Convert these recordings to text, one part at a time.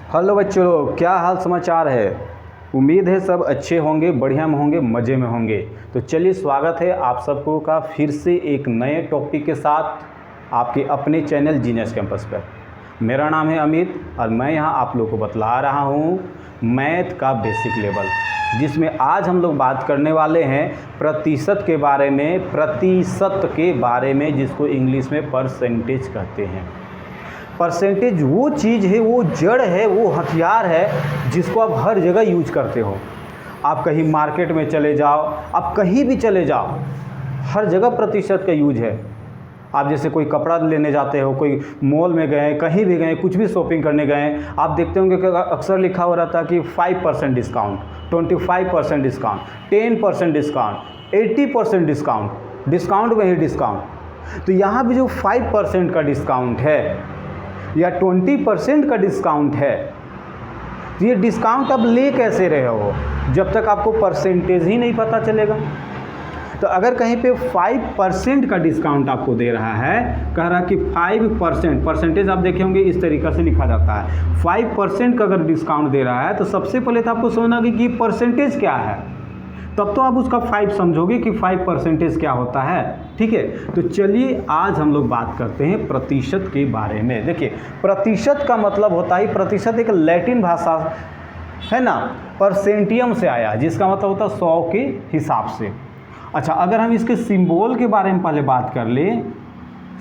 Hello बच्चों लोग, क्या हाल समाचार है। उम्मीद है सब अच्छे होंगे, बढ़िया में होंगे, मज़े में होंगे। तो चलिए, स्वागत है आप सबको का फिर से एक नए टॉपिक के साथ आपके अपने चैनल जीनियस कैंपस पर। मेरा नाम है अमित और मैं यहाँ आप लोगों को बतला रहा हूँ मैथ का बेसिक लेवल, जिसमें आज हम लोग बात करने वाले हैं प्रतिशत के बारे में, जिसको इंग्लिश में परसेंटेज कहते हैं। परसेंटेज वो चीज़ है, वो जड़ है, वो हथियार है जिसको आप हर जगह यूज करते हो। आप कहीं मार्केट में चले जाओ, आप कहीं भी चले जाओ, हर जगह प्रतिशत का यूज है। आप जैसे कोई कपड़ा लेने जाते हो, कोई मॉल में गए, कहीं भी गए, कुछ भी शॉपिंग करने गए, आप देखते होंगे कि अक्सर लिखा हो रहता है कि 5% discount, 25% discount, 10% discount, 80% discount, discount में ही डिस्काउंट। तो यहाँ भी जो 5% का डिस्काउंट है या 20% का डिस्काउंट है, ये डिस्काउंट आप ले कैसे रहे हो जब तक आपको परसेंटेज ही नहीं पता चलेगा। तो अगर कहीं पे 5% का डिस्काउंट आपको दे रहा है, कह रहा कि 5%, परसेंटेज आप देखे होंगे इस तरीक़ा से लिखा जाता है। 5% का अगर डिस्काउंट दे रहा है तो सबसे पहले तो आपको समझना कि परसेंटेज क्या है, तब तो आप उसका 5 समझोगे कि 5% क्या होता है। ठीक है, तो चलिए आज हम लोग बात करते हैं प्रतिशत के बारे में। देखिए, प्रतिशत का मतलब होता है, प्रतिशत एक लैटिन भाषा है ना, परसेंटियम से आया, जिसका मतलब होता है 100 के हिसाब से। अच्छा, अगर हम इसके सिंबल के बारे में पहले बात कर ले,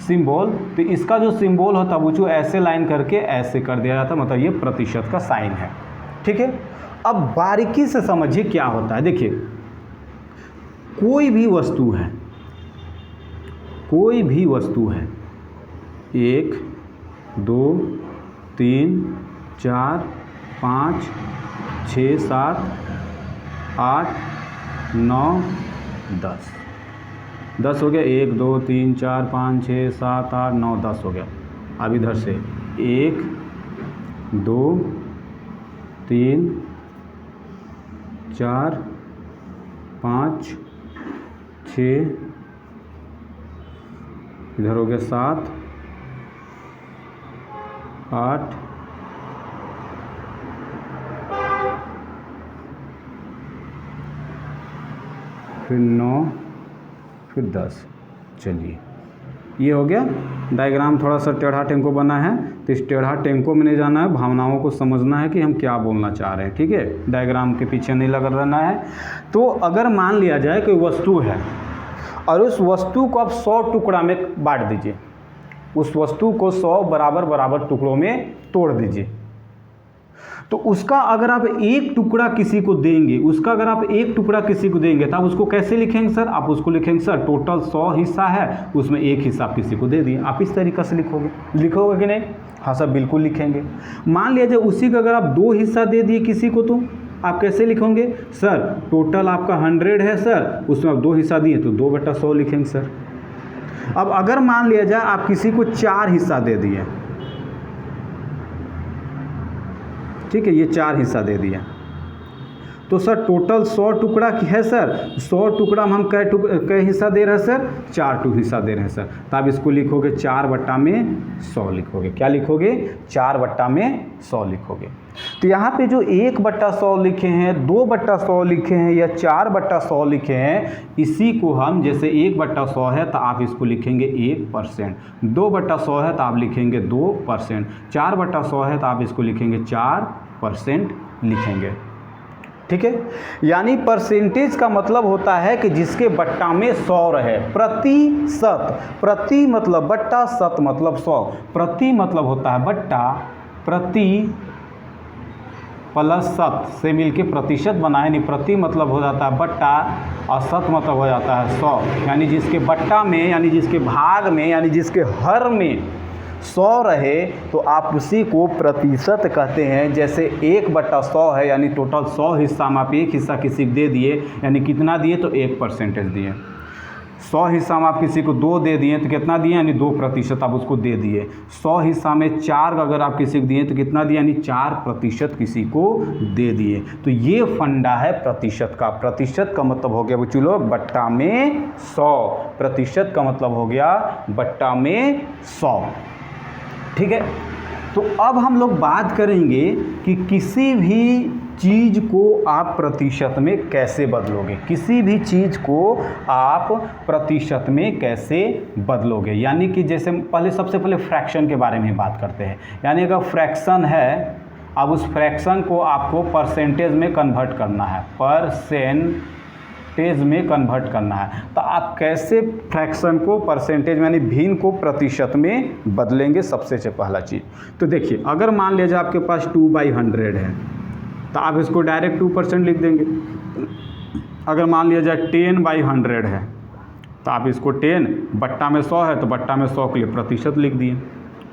सिंबल, तो इसका जो सिंबल होता है वो जो ऐसे लाइन करके ऐसे कर दिया जाता है, मतलब ये प्रतिशत का साइन है। ठीक है, अब बारीकी से समझिए क्या होता है। देखिए, कोई भी वस्तु है, 1 2 3 4 5 6 7 8 9 10 हो गया। 1 2 3 4 5 6 7 8 9 10 हो गया। अब इधर से 1 2 3 4 5 6, इधर हो गया 7 8 फिर 9 फिर 10। चलिए, ये हो गया डायग्राम। थोड़ा सा टेढ़ा टेंको बना है, तो इस टेढ़ा टेंको में नहीं जाना है, भावनाओं को समझना है कि हम क्या बोलना चाह रहे हैं। ठीक है, डायग्राम के पीछे नहीं लगा रहना है। तो अगर मान लिया जाए कोई वस्तु है और उस वस्तु को आप 100 टुकड़ा में बांट दीजिए, उस वस्तु को 100 बराबर टुकड़ों में तोड़ दीजिए, तो उसका अगर आप एक टुकड़ा किसी को देंगे, तो आप उसको कैसे लिखेंगे सर? आप उसको लिखेंगे सर टोटल 100 हिस्सा है, उसमें एक हिस्सा आप किसी को दे दिए। आप इस तरीक़े से लिखोगे कि नहीं? हाँ सर, बिल्कुल लिखेंगे। मान लिया जाए उसी का अगर आप 2 हिस्सा दे दिए किसी को, तो आप कैसे लिखोगे? सर टोटल आपका 100 है सर, उसमें आप 2 हिस्सा दिए तो 2/100 लिखेंगे सर। अब अगर मान लिया जाए आप किसी को 4 हिस्सा दे दिए, ठीक है, ये 4 हिस्सा दे दिया, तो सर टोटल 100 टुकड़ा है सर, 100 टुकड़ा में हम कै हिस्सा दे रहे हैं सर? 4 हिस्सा दे रहे हैं सर। तो आप इसको लिखोगे 4/100 लिखोगे। क्या लिखोगे? 4/100 लिखोगे। तो यहाँ पे जो 1/100 लिखे हैं, 2/100 लिखे हैं या 4/100 लिखे हैं, इसी को हम, जैसे 1/100 है तो आप इसको लिखेंगे 1%, 2/100 है तो आप लिखेंगे 2%, 4/100 है तो आप इसको लिखेंगे 4% लिखेंगे। ठीक है, यानी परसेंटेज का मतलब होता है कि जिसके बट्टा में 100 रहे। प्रतिशत, प्रति मतलब बट्टा, शत मतलब 100। प्रति मतलब होता है बट्टा, प्रति प्लस शत से मिलके प्रतिशत बना है, नहीं प्रति मतलब हो जाता है बट्टा और शत मतलब हो जाता है 100। यानी जिसके बट्टा में, यानी जिसके भाग में, यानी जिसके हर में 100 रहे तो आप उसी को प्रतिशत कहते हैं। जैसे 1/100 है, यानी टोटल 100 हिस्सा में आप एक हिस्सा किसी को दे दिए, यानी कितना दिए? तो 1% दिए। 100 हिस्सा में आप किसी को 2 दे दिए तो कितना दिए? यानी 2% आप उसको दे दिए। 100 हिस्सा में 4 अगर आप किसी को दिए तो कितना दिए? यानी 4% किसी को दे दिए। तो ये फंडा है प्रतिशत का। प्रतिशत का मतलब हो गया बच्चों बट्टा में 100, प्रतिशत का मतलब हो गया बट्टा में 100। ठीक है, तो अब हम लोग बात करेंगे कि किसी भी चीज़ को आप प्रतिशत में कैसे बदलोगे, किसी भी चीज़ को आप प्रतिशत में कैसे बदलोगे। यानी कि जैसे सबसे पहले फ्रैक्शन के बारे में बात करते हैं। यानी अगर फ्रैक्शन है, अब उस फ्रैक्शन को आपको परसेंटेज में कन्वर्ट करना है, परसेंटेज में कन्वर्ट करना है। तो आप कैसे फ्रैक्शन को परसेंटेज यानी भिन्न को प्रतिशत में बदलेंगे, सबसे पहला चीज़। तो देखिए, अगर मान लीजिए आपके पास 2/100 है तो आप इसको डायरेक्ट 2% लिख देंगे। अगर मान लिया जाए 10/100 है तो आप इसको 10 बट्टा में 100 है तो बट्टा में 100 के लिए प्रतिशत लिख दिए।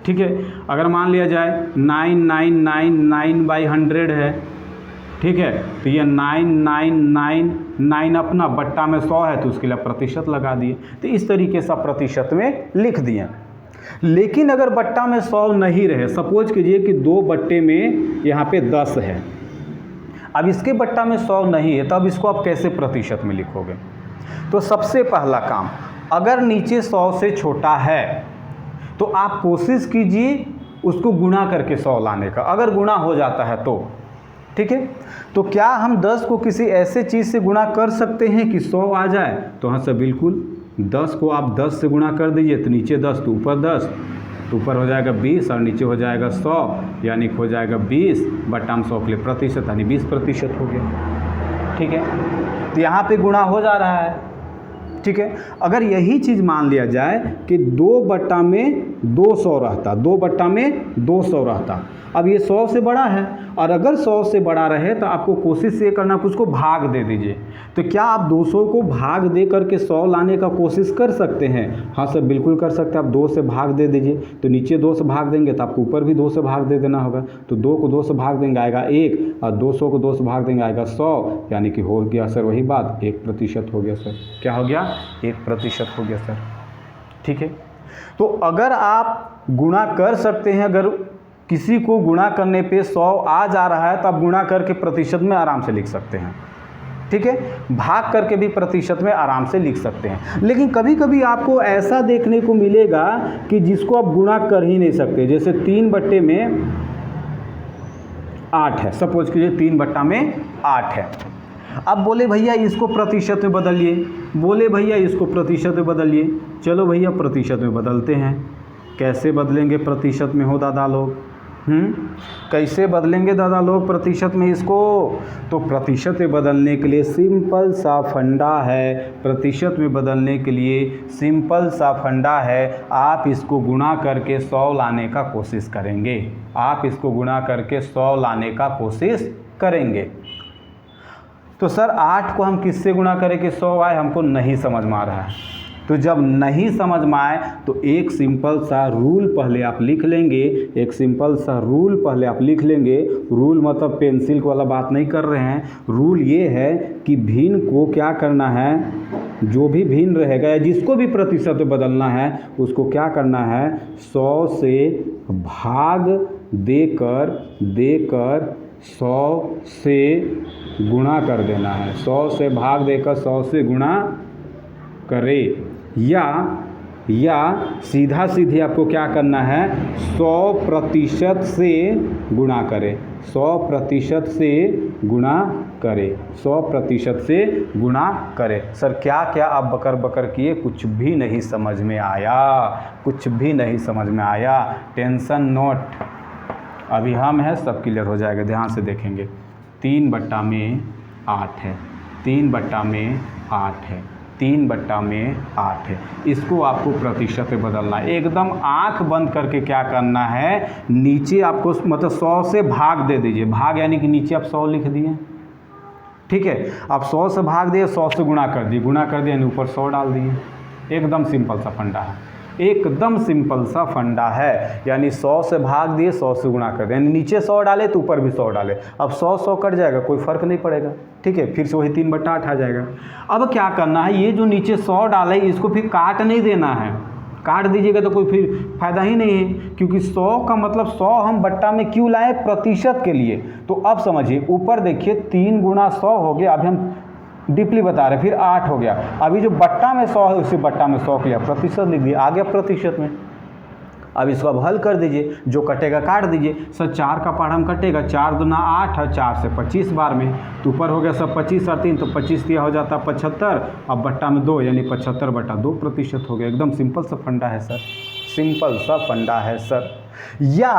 ठीक है। अगर मान लिया जाए 9999/100 है, ठीक है, तो ये 9999 अपना बट्टा में 100 है तो उसके लिए प्रतिशत लगा दिए। तो इस तरीके से प्रतिशत में लिख दिए। लेकिन अगर बट्टा में 100 नहीं रहे, सपोज कीजिए कि 2 बट्टे में यहाँ पे 10 है, अब इसके बट्टा में 100 नहीं है, तब इसको आप कैसे प्रतिशत में लिखोगे। तो सबसे पहला काम, अगर नीचे 100 से छोटा है तो आप कोशिश कीजिए उसको गुणा करके 100 लाने का। अगर गुणा हो जाता है तो ठीक है। तो क्या हम 10 को किसी ऐसे चीज़ से गुणा कर सकते हैं कि 100 आ जाए? तो हाँ सर, बिल्कुल। 10 को आप 10 से गुणा कर दीजिए तो नीचे 10 तो ऊपर 10, तो ऊपर हो जाएगा 20 और नीचे हो जाएगा 100, यानी हो जाएगा 20 बट्टा में 100 के लिए प्रतिशत, यानी 20% हो गया। ठीक है। तो यहाँ पे गुणा हो जा रहा है। ठीक है। अगर यही चीज़ मान लिया जाए कि 2 बट्टा में 200 रहता, 2 बट्टा में 200 रहता, अब ये 100 से बड़ा है, और अगर 100 से बड़ा रहे तो आपको कोशिश ये करना कि उसको भाग दे दीजिए। तो क्या आप 200 को भाग दे करके 100 लाने का कोशिश कर सकते हैं? हाँ सर, बिल्कुल कर सकते हैं। आप 2 से भाग दे दीजिए, तो नीचे 2 से भाग देंगे तो आपको ऊपर भी 2 से भाग दे देना होगा। तो 2 को 2 से भाग देंगे आएगा 1, और 200 को 2 से भाग देंगे आएगा 100, यानी कि हो गया सर वही बात, 1% हो गया सर। क्या हो गया? 1% हो गया सर। ठीक है। तो अगर आप गुणा कर सकते हैं, अगर किसी को गुणा करने पे 100 आ जा रहा है तो आप गुणा करके प्रतिशत में आराम से लिख सकते हैं। ठीक है। भाग करके भी प्रतिशत में आराम से लिख सकते हैं। लेकिन कभी कभी आपको ऐसा देखने को मिलेगा कि जिसको आप गुणा कर ही नहीं सकते। जैसे 3 बट्टे में 8 है, सपोज कीजिए 3 बट्टा में 8 है। अब बोले भैया इसको प्रतिशत में बदलिए, बोले भैया इसको प्रतिशत में बदलिए। चलो भैया प्रतिशत में बदलते हैं। कैसे बदलेंगे प्रतिशत में हो दादा लोग? कैसे बदलेंगे दादा लोग प्रतिशत में इसको? तो प्रतिशत में बदलने के लिए सिंपल सा फंडा है। प्रतिशत में बदलने के लिए सिंपल सा फंडा है। आप इसको गुणा करके 100 लाने का कोशिश करेंगे। आप इसको गुणा करके 100 लाने का कोशिश करेंगे। तो सर 8 को हम किससे गुणा करें कि 100 आए? हमको नहीं समझ में आ रहा है। तो जब नहीं समझ में आए तो एक सिंपल सा रूल पहले आप लिख लेंगे। एक सिंपल सा रूल पहले आप लिख लेंगे। रूल मतलब पेंसिल वाला बात नहीं कर रहे हैं। रूल ये है कि भिन्न को क्या करना है, जो भी भिन्न रहेगा या जिसको भी प्रतिशत में बदलना है उसको क्या करना है, 100 से भाग देकर 100 से गुणा कर देना है। 100 से भाग देकर 100 से गुणा करे, या सीधा सीधी आपको क्या करना है, 100% से गुणा करे। 100% से गुणा करे। 100% से गुणा करे। सर क्या क्या आप बकर बकर किए, कुछ भी नहीं समझ में आया, कुछ भी नहीं समझ में आया। टेंशन नोट, अभी हम हैं, सब क्लियर हो जाएगा। ध्यान से देखेंगे। 3 बट्टा में 8 है, 3 बट्टा में 8 है, 3 बट्टा में 8 है। इसको आपको प्रतिशत में बदलना है। एकदम आंख बंद करके क्या करना है, नीचे आपको मतलब 100 से भाग दे दीजिए। भाग यानी कि नीचे आप 100 लिख दिए। ठीक है। आप 100 से भाग दिए, 100 से गुणा कर दिए, गुणा कर दिए, ऊपर 100 डाल दिए। एकदम सिंपल सा फंडा है, एकदम सिंपल सा फंडा है। यानी 100 से भाग दिए, 100 से गुणा कर दिए, यानी नीचे 100 डाले तो ऊपर भी 100 डाले। अब 100 कट जाएगा, कोई फ़र्क नहीं पड़ेगा। ठीक है। फिर से वही 3 बट्टा 8 आ जाएगा। अब क्या करना है, ये जो नीचे 100 डाले इसको फिर काट नहीं देना है। काट दीजिएगा तो कोई फिर फ़ायदा ही नहीं है, क्योंकि 100 का मतलब 100 हम बट्टा में क्यों लाए, प्रतिशत के लिए। तो अब समझिए, ऊपर देखिए 3 गुणा 100 हो गया। अभी हम डीपली बता रहे, फिर 8 हो गया। अभी जो बट्टा में 100 है उसी बट्टा में 100 किया, प्रतिशत लिख दिया, आ गया प्रतिशत में। अब इसको अब हल कर दीजिए, जो कटेगा काट दीजिए। सर 4 का पहाड़ा कटेगा, 4 दूना 8 है, 4 से 25 बार में, तो ऊपर हो गया सर 25 और 3 तो 25 दिया हो जाता 75, अब बट्टा में 2 यानी 75/2% हो गया। एकदम सिंपल सा फंडा है सर, सिंपल सा फंडा है सर। या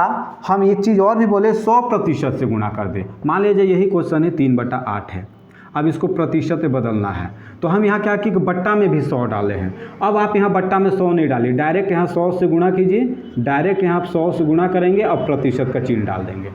हम एक चीज़ और भी बोले, 100% से गुणा कर दें। मान लीजिए यही क्वेश्चन है 3/8 है, अब इसको प्रतिशत में बदलना है, तो हम यहाँ क्या कि बट्टा में भी 100 डाले हैं। अब आप यहाँ बट्टा में 100 नहीं डालिए, डायरेक्ट यहाँ 100 से गुणा कीजिए, डायरेक्ट यहाँ आप 100 से गुणा करेंगे, अब प्रतिशत का चिन्ह डाल देंगे,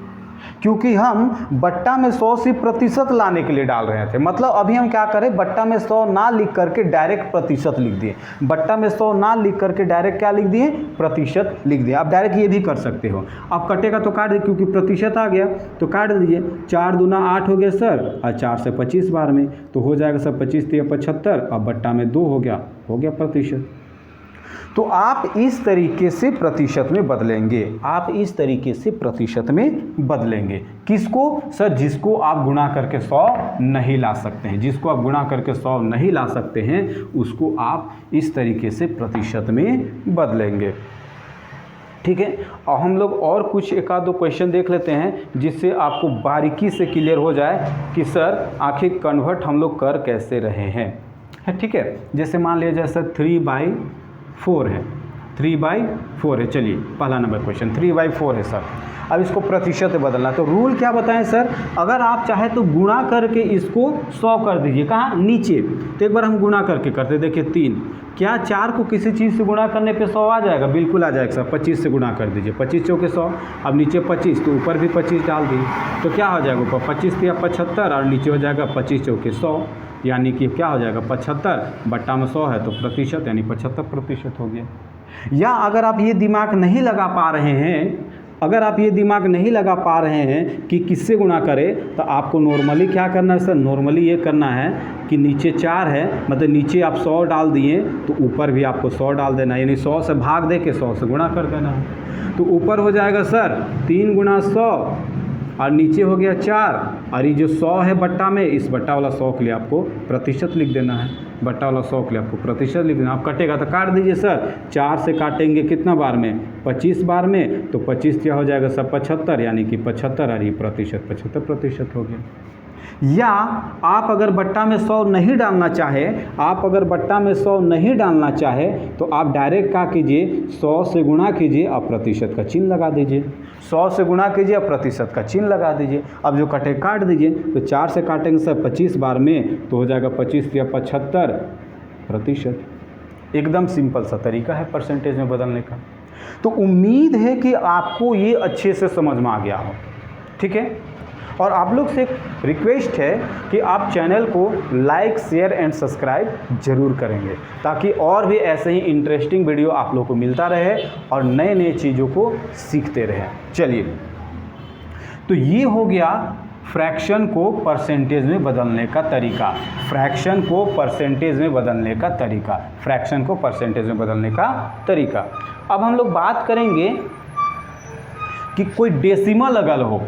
क्योंकि हम बट्टा में 100 से प्रतिशत लाने के लिए डाल रहे थे। मतलब अभी हम क्या करें, बट्टा में 100 ना लिख करके डायरेक्ट प्रतिशत लिख दिए, बट्टा में 100 ना लिख करके डायरेक्ट क्या लिख दिए, प्रतिशत लिख दिए। आप डायरेक्ट ये भी कर सकते हो, आप कटेगा तो काट दीजिए, क्योंकि प्रतिशत आ गया तो काट दीजिए। 4 दूना 8 हो गया सर, और 4 से 25 बार में, तो हो जाएगा सर 25 या 75, अब बट्टा में 2 हो गया प्रतिशत। तो आप इस तरीके से प्रतिशत में बदलेंगे, आप इस तरीके से प्रतिशत में बदलेंगे। किसको सर, जिसको आप गुणा करके 100 नहीं ला सकते हैं, जिसको आप गुणा करके 100 नहीं ला सकते हैं उसको आप इस तरीके से प्रतिशत में बदलेंगे। ठीक है, और हम लोग और कुछ एक आध दो क्वेश्चन देख लेते हैं जिससे आपको बारीकी से क्लियर हो जाए कि सर आखिर कन्वर्ट हम लोग कर कैसे रहे हैं। ठीक है, जैसे मान लीजिए सर 3/4 है, 3/4 है। चलिए पहला नंबर क्वेश्चन 3/4 है सर। अब इसको प्रतिशत में बदलना, तो रूल क्या बताएं सर, अगर आप चाहे तो गुणा करके इसको 100 कर दीजिए। कहाँ, नीचे। तो एक बार हम गुणा करके करते, देखिए 3, क्या 4 को किसी चीज़ से गुणा करने पे 100 आ जाएगा? बिल्कुल आ जाएगा सर। 25 से गुणा कर दीजिए, 25 चौके 100, अब नीचे 25 तो ऊपर भी 25 डाल दिए, तो क्या हो जाएगा ऊपर 25 या 75 और नीचे हो जाएगा 25 चौके 100, यानी कि क्या हो जाएगा 75 बट्टा में 100 है तो प्रतिशत यानी 75% हो गया। या अगर आप ये दिमाग नहीं लगा पा रहे हैं, अगर आप ये दिमाग नहीं लगा पा रहे हैं कि किससे गुणा करें, तो आपको नॉर्मली क्या करना है सर, नॉर्मली ये करना है कि नीचे 4 है, मतलब नीचे आप 100 डाल दिए तो ऊपर भी आपको 100 डाल देना है, यानी 100 से भाग दे के 100 से गुणा कर देना है। तो ऊपर हो जाएगा सर 3 × 100 और नीचे हो गया 4, और ये जो 100 है बट्टा में, इस बट्टा वाला 100 के लिए आपको प्रतिशत लिख देना है, बट्टा वाला 100 के लिए आपको प्रतिशत लिख देना। आप कटेगा तो काट दीजिए सर, 4 से काटेंगे कितना बार में, 25 बार में, तो 25 क्या हो जाएगा सर 75, यानी कि 75 और ये प्रतिशत 75% हो गया। या आप अगर बट्टा में 100 नहीं डालना चाहे, आप अगर बट्टा में 100 नहीं डालना चाहे तो आप डायरेक्ट क्या कीजिए, 100 से गुणा कीजिए और प्रतिशत का चिन्ह लगा दीजिए, 100 से गुणा कीजिए और प्रतिशत का चिन्ह लगा दीजिए। अब जो कटे काट दीजिए, तो 4 से काटेंगे सर 25 बार में, तो हो जाएगा 25 या 75%। एकदम सिंपल सा तरीका है परसेंटेज में बदलने का। तो उम्मीद है कि आपको ये अच्छे से समझ में आ गया हो। ठीक है, और आप लोग से एक रिक्वेस्ट है कि आप चैनल को लाइक, शेयर एंड सब्सक्राइब जरूर करेंगे, ताकि और भी ऐसे ही इंटरेस्टिंग वीडियो आप लोग को मिलता रहे और नए नए चीज़ों को सीखते रहें। चलिए, तो ये हो गया फ्रैक्शन को परसेंटेज में बदलने का तरीका, फ्रैक्शन को परसेंटेज में बदलने का तरीका, फ्रैक्शन को परसेंटेज में बदलने का तरीका। अब हम लोग बात करेंगे कि कोई डेसिमल अगर हो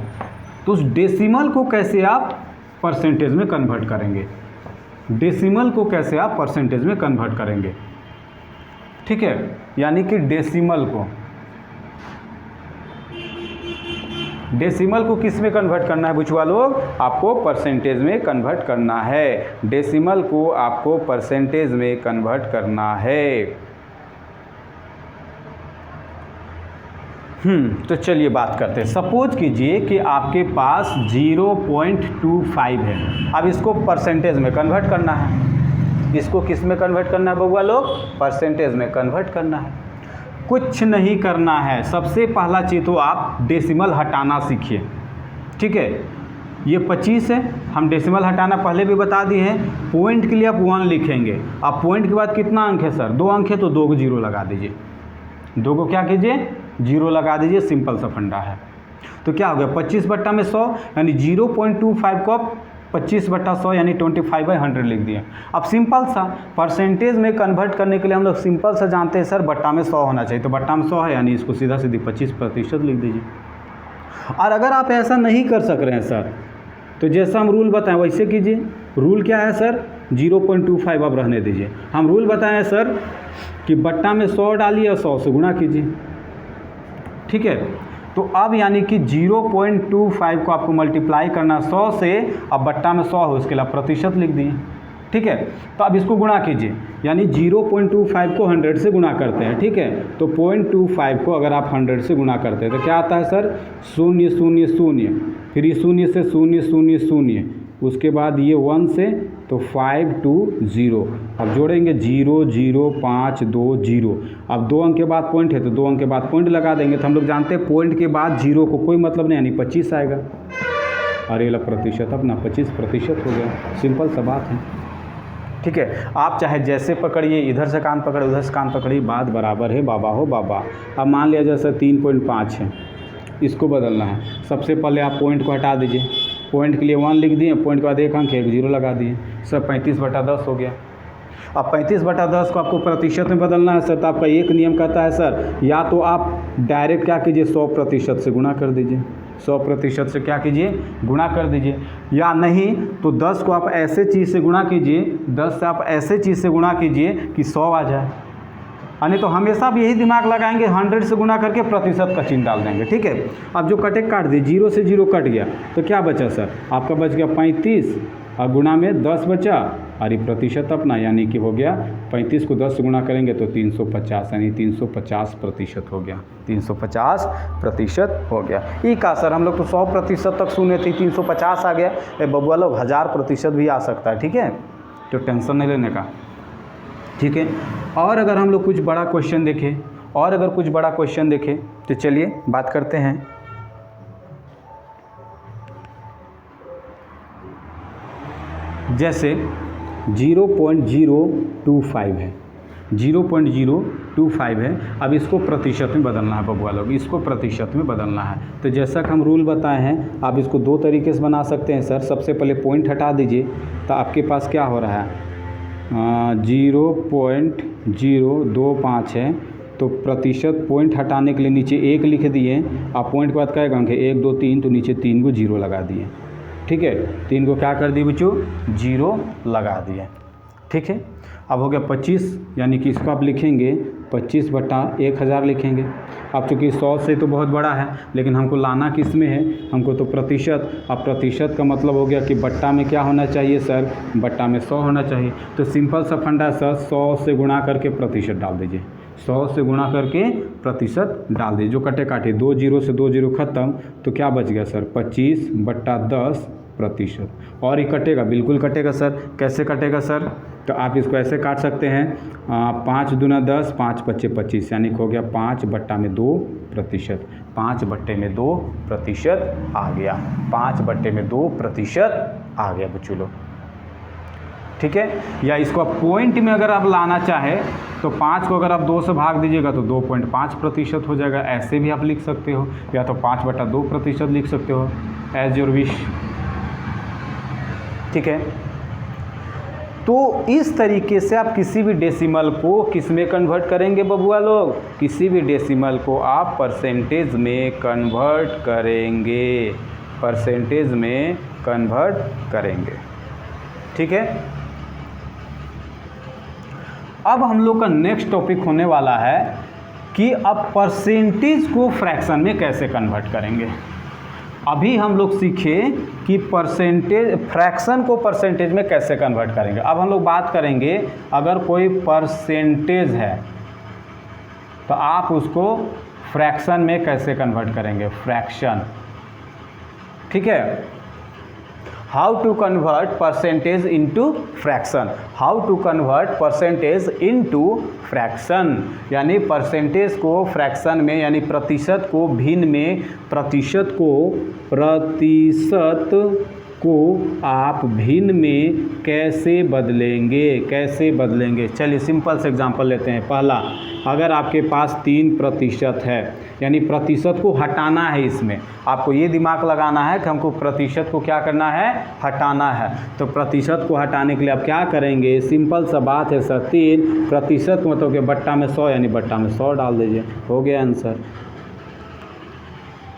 तो उस डेसिमल को कैसे आप परसेंटेज में कन्वर्ट करेंगे, डेसिमल को कैसे आप परसेंटेज में कन्वर्ट करेंगे। ठीक है, यानी कि डेसिमल को किस में कन्वर्ट करना है बुचवा लोग, आपको परसेंटेज में कन्वर्ट करना है, डेसिमल को आपको परसेंटेज में कन्वर्ट करना है। तो चलिए बात करते हैं। सपोज कीजिए कि आपके पास 0.25 है, अब इसको परसेंटेज में कन्वर्ट करना है। इसको किस में कन्वर्ट करना है बउआ लोग, परसेंटेज में कन्वर्ट करना है। कुछ नहीं करना है, सबसे पहला चीज़ तो आप डेसिमल हटाना सीखिए। ठीक है, ये 25 है, हम डेसिमल हटाना पहले भी बता दिए हैं। पॉइंट के लिए आप 1 लिखेंगे, अब पॉइंट के बाद कितना अंक है सर, 2 अंक है, तो 2 को 0 लगा दीजिए, 2 को क्या कीजिए 0 लगा दीजिए, सिंपल सा फंडा है। तो क्या हो गया 25 बट्टा में 100, यानी 0.25 को 25/100 यानी 25/100 लिख दिए। अब सिंपल सा परसेंटेज में कन्वर्ट करने के लिए हम लोग सिंपल सा जानते हैं सर, बट्टा में 100 होना चाहिए, तो बट्टा में 100 है यानी इसको सीधा सीधी 25% लिख दीजिए। और अगर आप ऐसा नहीं कर सक रहे हैं सर, तो जैसा हम रूल बताएं वैसे कीजिए। रूल क्या है सर, 0.25 अब रहने दीजिए। हम रूल बताएं सर कि बट्टा में 100 डालिए और 100 से गुणा कीजिए, ठीक है। तो अब यानी कि 0.25 को आपको मल्टीप्लाई करना 100 से, अब बट्टा में 100 हो उसके लिए प्रतिशत लिख दिए, ठीक है। तो अब इसको गुणा कीजिए, यानी 0.25 को 100 से गुणा करते हैं, ठीक है। तो 0.25 को अगर आप 100 से गुणा करते हैं तो क्या आता है सर, 0 0 0, फिर ये 0 से 0 0 0, उसके बाद ये 1 से, तो 5 2 0, अब जोड़ेंगे 0 0 5 2 0। अब 2 अंक के बाद पॉइंट है तो 2 अंक के बाद पॉइंट लगा देंगे, तो हम लोग जानते हैं पॉइंट के बाद 0 को कोई मतलब नहीं, यानी 25 आएगा। और ये प्रतिशत अपना 25% हो गया, सिंपल सा बात है, ठीक है। आप चाहे जैसे पकड़िए, इधर से कान पकड़े उधर से कान पकड़िए, बात बराबर है, बाबा हो बाबा। अब मान लिया जैसे 3.5 है, इसको बदलना है। सबसे पहले आप पॉइंट को हटा दीजिए, पॉइंट के लिए 1 लिख दिए, पॉइंट के बाद एक अंक है, 1 0 लगा दिए, सर 35/10 हो गया। अब 35/10 को आपको प्रतिशत में बदलना है सर, तो आपका एक नियम कहता है सर, या तो आप डायरेक्ट क्या कीजिए 100% से गुणा कर दीजिए, 100% से क्या कीजिए गुणा कर दीजिए, या नहीं तो 10 को आप ऐसे चीज़ से गुणा कीजिए, 10 से आप ऐसे चीज़ से गुणा कीजिए कि 100 आ जाए। यानी तो हमेशा भी यही दिमाग लगाएंगे, 100 से गुणा करके प्रतिशत का चिन्ह डाल देंगे, ठीक है। अब जो कटे काट दिए, 0 से 0 कट गया, तो क्या बचा सर, आपका बच गया 35 और गुणा में 10 बचा, और ये प्रतिशत अपना, यानी कि हो गया 35 को 10 से गुणा करेंगे तो 350, यानी 350% हो गया, 350% हो गया। ये का सर, हम लोग तो 100% तक सुने थे, 350 आ गया। बबुआ लोग 1000% भी आ सकता है, ठीक है, तो टेंशन नहीं लेने का, ठीक है। और अगर हम लोग कुछ बड़ा क्वेश्चन देखें, तो चलिए बात करते हैं। जैसे 0.025 है, 0.025 है। अब इसको प्रतिशत में बदलना है बबुआ लोग, इसको प्रतिशत में बदलना है। तो जैसा कि हम रूल बताए हैं, आप इसको 2 तरीके से बना सकते हैं सर। सबसे पहले पॉइंट हटा दीजिए, तो आपके पास क्या हो रहा है, 0.025 है, तो प्रतिशत पॉइंट हटाने के लिए नीचे 1 लिख दिए, आप पॉइंट के बाद क्या अंक है 1 2 3, तो नीचे 3 को 0 लगा दिए, ठीक है। 3 को क्या कर दिए बच्चों, 0 लगा दिए, ठीक है। अब हो गया 25, यानी कि इसको आप लिखेंगे 25/1000 लिखेंगे। अब चूँकि 100 से तो बहुत बड़ा है, लेकिन हमको लाना किस में है, हमको तो प्रतिशत। अब प्रतिशत का मतलब हो गया कि बट्टा में क्या होना चाहिए सर, बट्टा में 100 होना चाहिए। तो सिंपल सा फंडा सर, 100 से गुणा करके प्रतिशत डाल दीजिए, 100 से गुणा करके प्रतिशत डाल दीजिए। जो कटे काटे 2 0 से 2 0 खत्म, तो क्या बच गया सर, 25/10%। और ये कटेगा, बिल्कुल कटेगा सर। कैसे कटेगा सर, तो आप इसको ऐसे काट सकते हैं, 5 दूना 10, 5 पच्चे 25, यानी हो गया 5/2%। 5/2% आ गया, 5/2% आ गया बच्चों लोग, ठीक है। या इसको आप पॉइंट में अगर आप लाना चाहे तो 5 को अगर आप 2 से भाग दीजिएगा तो 2.5% हो जाएगा, ऐसे भी आप लिख सकते हो, या तो 5/2% लिख सकते हो, एज योर विश, ठीक है। तो इस तरीके से आप किसी भी डेसिमल को किस में कन्वर्ट करेंगे बबुआ लोग, किसी भी डेसिमल को आप परसेंटेज में कन्वर्ट करेंगे, परसेंटेज में कन्वर्ट करेंगे, ठीक है। अब हम लोग का नेक्स्ट टॉपिक होने वाला है कि अब परसेंटेज को फ्रैक्शन में कैसे कन्वर्ट करेंगे। अभी हम लोग सीखे कि परसेंटेज, फ्रैक्शन को परसेंटेज में कैसे कन्वर्ट करेंगे। अब हम लोग बात करेंगे, अगर कोई परसेंटेज है तो आप उसको फ्रैक्शन में कैसे कन्वर्ट करेंगे, फ्रैक्शन, ठीक है। How to convert percentage into fraction, how to convert percentage into fraction, यानी परसेंटेज को फ्रैक्शन में, यानी प्रतिशत को भिन्न में, प्रतिशत को आप भिन्न में कैसे बदलेंगे। चलिए सिंपल से एग्जांपल लेते हैं। पहला, अगर आपके पास 3% है, यानी प्रतिशत को हटाना है, इसमें आपको ये दिमाग लगाना है कि हमको प्रतिशत को क्या करना है, हटाना है। तो प्रतिशत को हटाने के लिए आप क्या करेंगे, सिंपल सा बात है सर, 3% मतलब कि बट्टा में 100, यानी बट्टा में 100 डाल दीजिए, हो गया आंसर,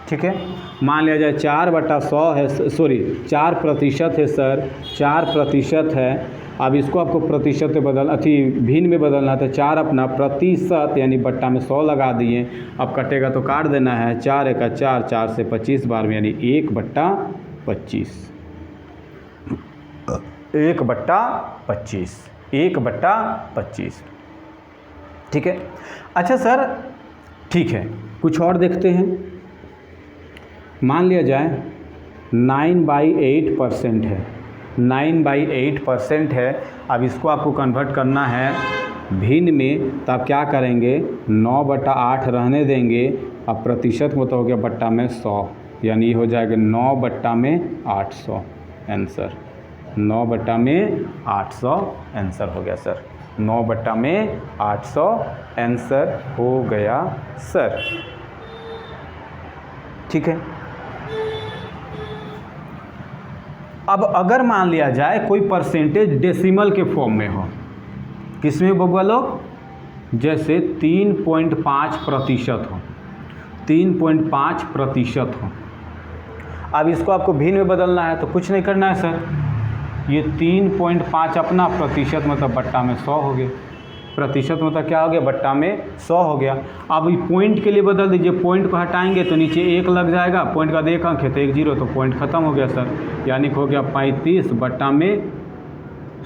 ठीक है। मान लिया जाए 4/100 है, सॉरी 4% है सर, 4% है, अब इसको आपको प्रतिशत में भिन्न में बदलना है, तो 4 अपना प्रतिशत यानी बट्टा में 100 लगा दिए। अब कटेगा तो काट देना है, 4 एका 4, 4 से 25 बार में, यानी 1/25, 1/25, 1/25। ठीक है। अच्छा सर, ठीक है, कुछ और देखते हैं। मान लिया जाए 9/8% है, 9/8% है। अब इसको आपको कन्वर्ट करना है भिन्न में, तो आप क्या करेंगे, 9/8 रहने देंगे। अब प्रतिशत में तो हो गया बट्टा में 100, यानी ये हो जाएगा 9/800 आंसर, 9/800 आंसर हो गया सर, 9/800 आंसर हो गया सर। ठीक है। अब अगर मान लिया जाए कोई परसेंटेज डेसिमल के फॉर्म में हो, किसमें बबुआ लोग, जैसे 3.5% हो, 3.5% हो। अब इसको आपको भिन्न में बदलना है, तो कुछ नहीं करना है सर, ये 3.5 अपना, प्रतिशत मतलब बट्टा में 100 हो गया, प्रतिशत मतलब क्या हो गया, बट्टा में 100 हो गया। अब पॉइंट के लिए बदल दीजिए, पॉइंट को हटाएंगे तो नीचे 1 लग जाएगा, पॉइंट का 1 अंक है तो 1 0, तो पॉइंट ख़त्म हो गया सर, यानी हो गया 35 बट्टा में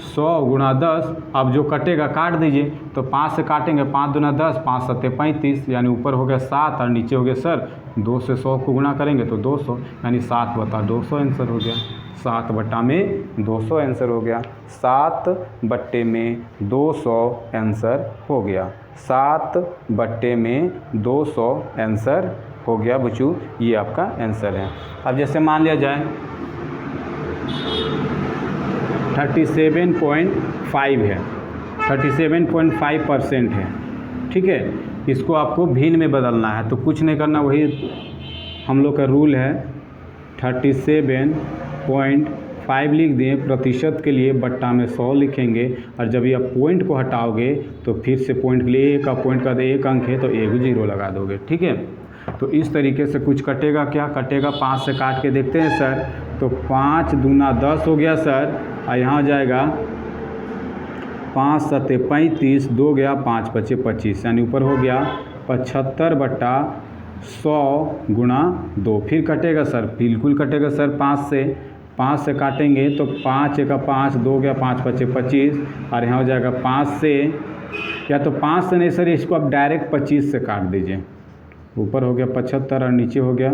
100 गुणा 10। अब जो कटेगा काट दीजिए, तो 5 से काटेंगे, 5 दूना 10, 5 सत्ते 35, यानी ऊपर हो गया 7 और नीचे हो गया सर 2 से 100 को गुणा करेंगे तो 200, यानी 7/200 आंसर हो गया, 7/200 आंसर हो गया, 7/200 आंसर हो गया, 7/200 आंसर हो गया बच्चों, ये आपका आंसर है। अब जैसे मान लिया जाए 37.5 है, 37.5% है। ठीक है। इसको आपको भिन्न में बदलना है, तो कुछ नहीं करना, वही हम लोग का रूल है, 37.5 लिख दिए, प्रतिशत के लिए बट्टा में 100 लिखेंगे, और जब ये आप पॉइंट को हटाओगे तो फिर से पॉइंट के लिए का पॉइंट का 1 अंक है तो 1 0 लगा दोगे। ठीक है। तो इस तरीके से कुछ कटेगा, क्या कटेगा, 5 से काट के देखते हैं सर, तो 5 दूना 10 हो गया सर, और यहाँ हो जाएगा 5 सत्ते 35, 2 गया, 5 पचे 25, यानी ऊपर हो गया 75/100 गुणा 2। फिर कटेगा सर, बिल्कुल कटेगा सर, 5 से काटेंगे तो 5 एका 5, 2 गया, 5 पचे 25, और यहाँ हो जाएगा 5 से, या तो 5 से नहीं सर, इसको आप डायरेक्ट 25 से काट दीजिए, ऊपर हो गया 75 और नीचे हो गया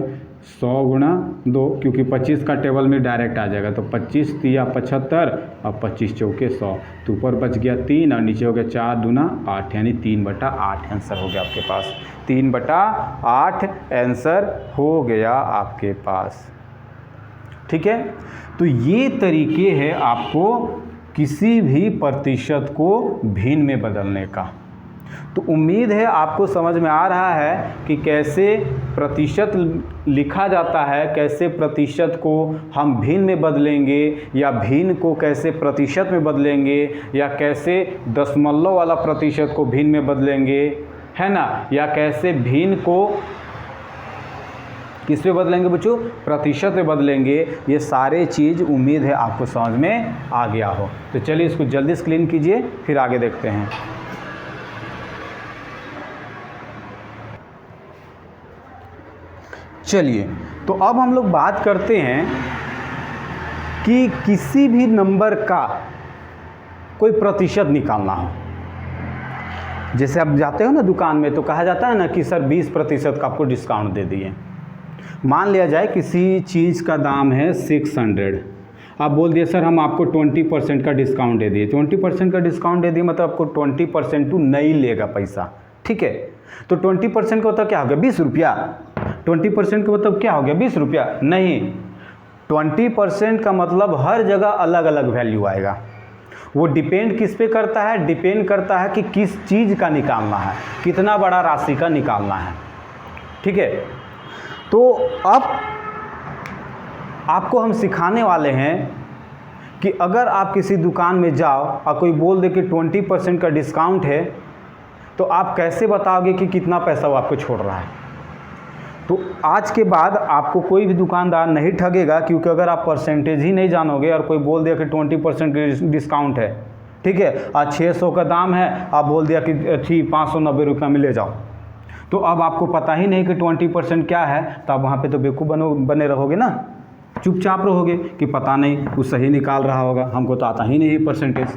100 गुणा 2, क्योंकि 25 का टेबल में डायरेक्ट आ जाएगा, तो 25 तिया 75 और 25 चौके 100, तो ऊपर बच गया 3 और नीचे हो गया 4 दूना 8, यानी 3/8 आंसर हो गया आपके पास, 3/8 आंसर हो गया आपके पास। ठीक है। तो ये तरीके हैं आपको किसी भी प्रतिशत को भिन्न में बदलने का। तो उम्मीद है आपको समझ में आ रहा है कि कैसे प्रतिशत लिखा जाता है, कैसे प्रतिशत को हम भिन्न में बदलेंगे, या भिन्न को कैसे प्रतिशत में बदलेंगे, या कैसे दशमलव वाला प्रतिशत को भिन्न में बदलेंगे, है ना, या कैसे भिन्न को किस में बदलेंगे बच्चों, प्रतिशत में बदलेंगे। ये सारे चीज़ उम्मीद है आपको समझ में आ गया हो। तो चलिए इसको जल्दी से क्लीन कीजिए, फिर आगे देखते हैं। चलिए, तो अब हम लोग बात करते हैं कि किसी भी नंबर का कोई प्रतिशत निकालना हो। जैसे आप जाते हो ना दुकान में, तो कहा जाता है ना कि सर 20% का आपको डिस्काउंट दे दिए। मान लिया जाए किसी चीज़ का दाम है 600, आप बोल दिए सर हम आपको 20% का डिस्काउंट दे दिए। 20% का डिस्काउंट दे दिए मतलब आपको 20% टू नहीं लेगा पैसा। ठीक है। तो 20% का मतलब क्या हो गया, 20 रुपया। 20% का मतलब क्या हो गया, 20 रुपया नहीं। 20% का मतलब हर जगह अलग अलग वैल्यू आएगा। वो डिपेंड किस पे करता है, डिपेंड करता है कि किस चीज़ का निकालना है, कितना बड़ा राशि का निकालना है। ठीक है। तो अब आपको हम सिखाने वाले हैं कि अगर आप किसी दुकान में जाओ और कोई बोल दे कि 20% का डिस्काउंट है, तो आप कैसे बताओगे कि कितना पैसा वो आपको छोड़ रहा है। तो आज के बाद आपको कोई भी दुकानदार नहीं ठगेगा, क्योंकि अगर आप परसेंटेज ही नहीं जानोगे और कोई बोल दिया कि 20% डिस्काउंट है, ठीक है, आज 600 का दाम है, आप बोल दिया कि ठीक 590 रुपये में ले जाओ, तो अब आपको पता ही नहीं कि 20% क्या है, तो आप वहाँ पे तो बेवकूफ़ बने रहोगे ना, चुपचाप रहोगे कि पता नहीं वो सही निकाल रहा होगा, हमको तो आता ही नहीं परसेंटेज,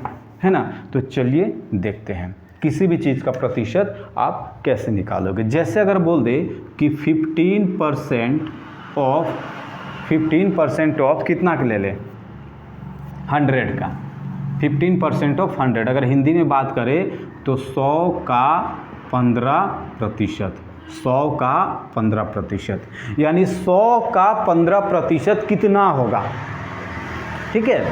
है ना। तो चलिए देखते हैं किसी भी चीज़ का प्रतिशत आप कैसे निकालोगे। जैसे अगर बोल दे कि 15% ऑफ कितना के ले 100 का, 15% ऑफ 100, अगर हिंदी में बात करें तो 100 का 15%, 100 का 15%, यानी 100 का 15% कितना होगा, ठीक है,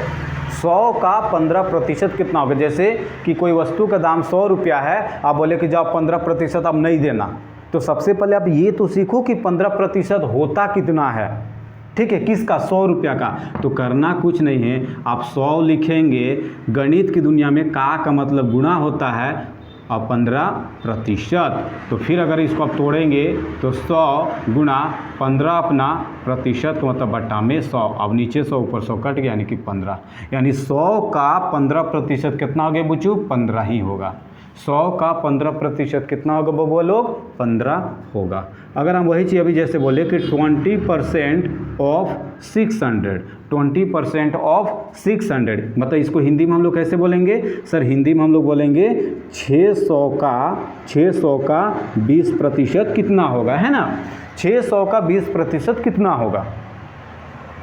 100 का 15% कितना होगा। जैसे कि कोई वस्तु का दाम 100 रुपया है, आप बोले कि जाओ 15% आप नहीं देना, तो सबसे पहले आप ये तो सीखो कि 15% होता कितना है, ठीक है, किसका, 100 रुपया का। तो करना कुछ नहीं है, आप 100 लिखेंगे, गणित की दुनिया में का मतलब गुणा होता है और 15%, तो फिर अगर इसको आप तोड़ेंगे तो 100 गुणा 15 अपना प्रतिशत का मतलब बट्टा में 100, अब नीचे 100 ऊपर 100 कट गया, यानी कि 15, यानी 100 का 15% कितना हो गया बुच्चू, 15 ही होगा। 100 का 15% कितना होगा बबुआ लोग, 15 होगा। अगर हम वही चीज़ अभी जैसे बोले कि 20% ऑफ 600, 20% ऑफ 600, मतलब इसको हिंदी में हम लोग कैसे बोलेंगे सर, हिंदी में हम लोग बोलेंगे 600 का 20% कितना होगा, है ना, 600 का 20% कितना होगा,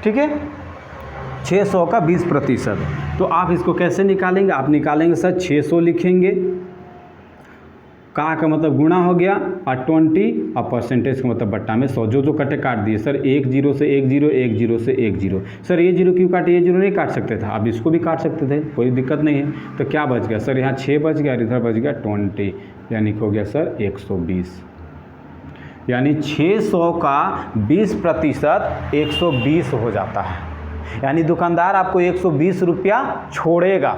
ठीक है, 600 का 20%। तो आप इसको कैसे निकालेंगे, आप निकालेंगे सर 600 लिखेंगे, का मतलब गुणा हो गया, और 20 और परसेंटेज का मतलब बट्टा में 100, जो कटे काट दिए सर, 1 0 से 1 0, 1 0 से 1 0, सर ये 0 क्यों काटे, ये 0 नहीं काट सकते थे, आप इसको भी काट सकते थे, कोई दिक्कत नहीं है। तो क्या बच गया सर, यहाँ 6 बच गया और इधर बच गया 20, यानी हो गया सर 120, यानी 600 का 20% 120 हो जाता है, यानी दुकानदार आपको 120 रुपया छोड़ेगा।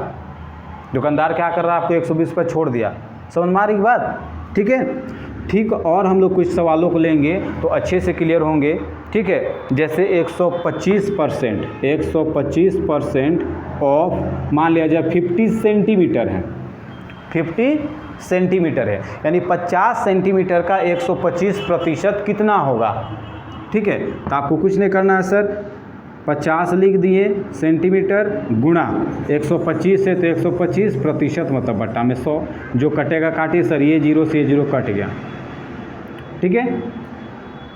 दुकानदार क्या कर रहा है, आपको 120 रुपया छोड़ दिया, समझ में आ रही बात, ठीक है, ठीक। और हम लोग कुछ सवालों को लेंगे तो अच्छे से क्लियर होंगे, ठीक है। जैसे 125% ऑफ, मान लिया जाए 50 सेंटीमीटर है, 50 सेंटीमीटर है, यानी 50 सेंटीमीटर का 125% कितना होगा, ठीक है। तो आपको कुछ नहीं करना है सर, 50 लिख दिए सेंटीमीटर गुणा 125 है, तो 125% मतलब बट्टा में 100, जो कटेगा काटिए सर, ये 0 से ये 0 कट गया, ठीक है।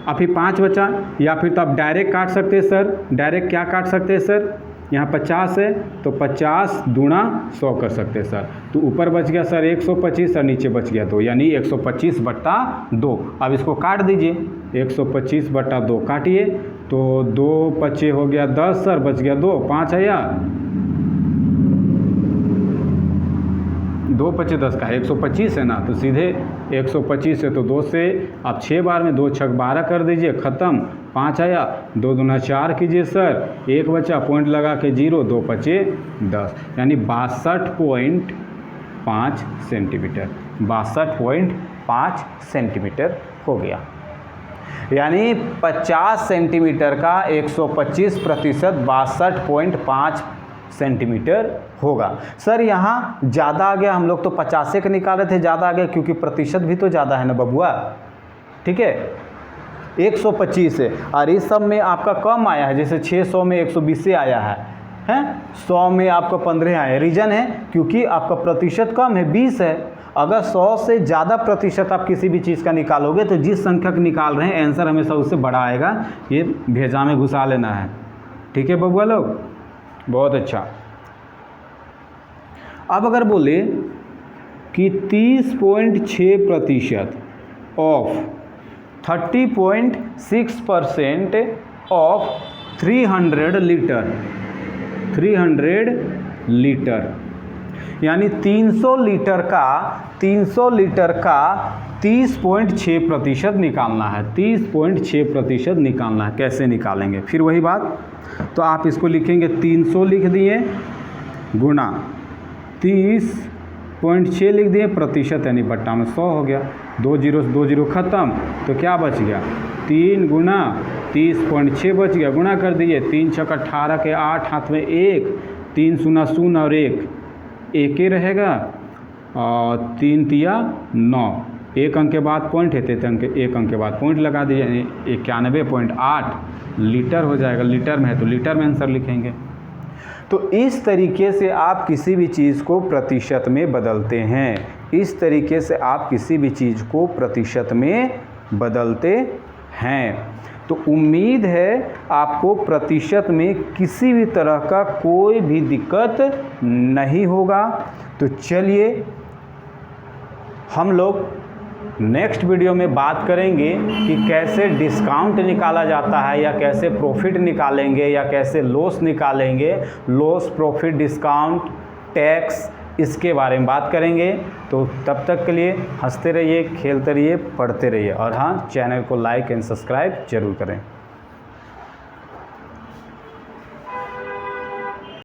अब फिर 5 बचा, या फिर तो आप डायरेक्ट काट सकते हैं सर, डायरेक्ट क्या काट सकते हैं सर, यहाँ 50 है तो 50 गुणा 100 कर सकते हैं सर, तो ऊपर बच गया सर 125 और नीचे बच गया 2, यानी 125/2। अब इसको काट दीजिए, 125/2 काटिए, तो 2 पचे हो गया 10 सर, बच गया 2, 5 है, या 2 पचे 10 का 125 है ना, तो सीधे 125 है तो 2 से आप 6 बार में 2 छक 12 कर दीजिए, ख़त्म, 5 आया, 2 दूना 4 कीजिए सर, 1 बचा, पॉइंट लगा के 0, 2 पचे 10, यानी 62.5 सेंटीमीटर, 62.5 सेंटीमीटर हो गया। यानी 50 सेंटीमीटर का 125% 62.5 सेंटीमीटर होगा। सर यहाँ ज़्यादा आ गया, हम लोग तो 50 का निकाल रहे थे, ज़्यादा आ गया क्योंकि प्रतिशत भी तो ज़्यादा है ना बबुआ, ठीक है, 125 है, और इस सब में आपका कम आया है, जैसे 600 में 120 से आया है, 100 में आपका 15 आया है। रीज़न है क्योंकि आपका प्रतिशत कम है, 20 है। अगर 100 से ज़्यादा प्रतिशत आप किसी भी चीज़ का निकालोगे तो जिस संख्या का निकाल रहे हैं आंसर हमेशा उससे बड़ा आएगा, ये भेजा में घुसा लेना है, ठीक है बबुआ लोग, बहुत अच्छा। अब अगर बोले कि 30.6% ऑफ 30.6% ऑफ 300 लीटर, यानी 300 लीटर का 30.6% निकालना है, 30.6% निकालना है। कैसे निकालेंगे, फिर वही बात, तो आप इसको लिखेंगे 300 लिख दिए गुणा 30.6 लिख दिए प्रतिशत, यानी बट्टा में 100 हो गया, 2 0 ख़त्म, तो क्या बच गया 3 गुना 30.6 बच गया, गुणा कर दीजिए। 3 छक 18 के 8, हाथ में 1, 3 शून्य शून्य और 1 ही रहेगा, और 3 तिया 9, 1 अंक के बाद पॉइंट है, 1 अंक के बाद पॉइंट लगा दीजिए, 91.8 लीटर हो जाएगा। लीटर में है तो लीटर में आंसर लिखेंगे। तो इस तरीके से आप किसी भी चीज़ को प्रतिशत में बदलते हैं, इस तरीके से आप किसी भी चीज़ को प्रतिशत में बदलते हैं। तो उम्मीद है आपको प्रतिशत में किसी भी तरह का कोई भी दिक्कत नहीं होगा। तो चलिए हम लोग नेक्स्ट वीडियो में बात करेंगे कि कैसे डिस्काउंट निकाला जाता है, या कैसे प्रॉफिट निकालेंगे, या कैसे लॉस निकालेंगे, लॉस, प्रॉफिट, डिस्काउंट, टैक्स, इसके बारे में बात करेंगे। तो तब तक के लिए हंसते रहिए, खेलते रहिए, पढ़ते रहिए, और हाँ, चैनल को लाइक एंड सब्सक्राइब जरूर करें।